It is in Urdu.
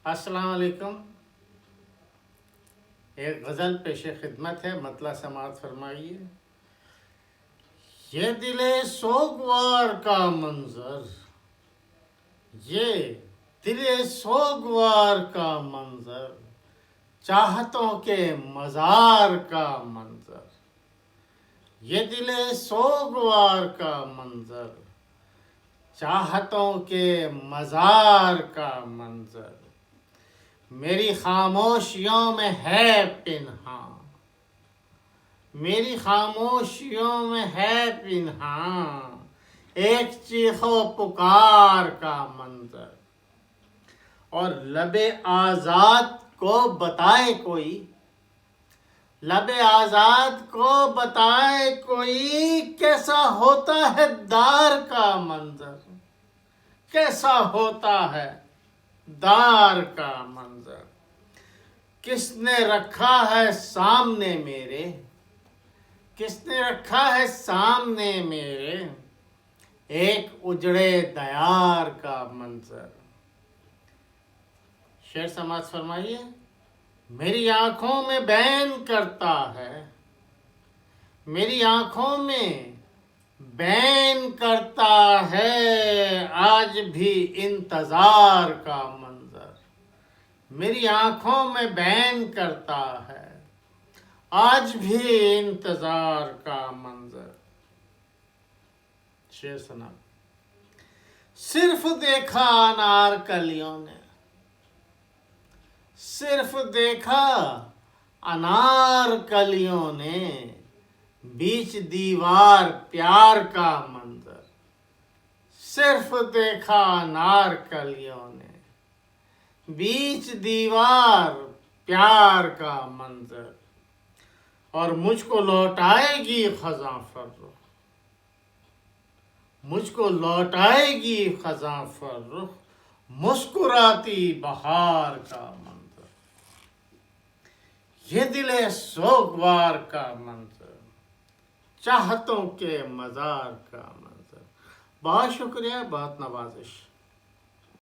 السلام علیکم. ایک غزل پیش خدمت ہے، مطلع سماعت فرمائیے. یہ دل سوگوار کا منظر، یہ دل سوگوار کا منظر، چاہتوں کے مزار کا منظر. یہ دل سوگوار کا منظر، چاہتوں کے مزار کا منظر. میری خاموشیوں میں ہے پنہاں، میری خاموشیوں میں ہے پنہاں، ایک چیخ و پکار کا منظر. اور لب آزاد کو بتائے کوئی، لب آزاد کو بتائے کوئی، کیسا ہوتا ہے دار کا منظر، کیسا ہوتا ہے دار کا منظر. کس نے رکھا ہے سامنے میرے، کس نے رکھا ہے سامنے میرے، ایک اجڑے دیار کا منظر. شعر سماعت فرمائیے. میری آنکھوں میں بین کرتا ہے، میری آنکھوں میں بین کرتا ہے آج بھی انتظار کا منظر. میری آنکھوں میں بین کرتا ہے آج بھی انتظار کا منظر. شعر سنا. صرف دیکھا انار کلیوں نے، صرف دیکھا انار کلیوں نے، بیچ دیوار پیار کا منظر. صرف دیکھا انار کلیوں نے، بیچ دیوار پیار کا منظر. اور مجھ کو لوٹائے گی خزاں فرخ، مجھ کو لوٹائے گی خزاں فرخ، مسکراتی بہار کا منظر. یہ دل سوگوار کا منظر، چاہتوں کے مزار کا منظر. بہت شکریہ، بہت نوازش.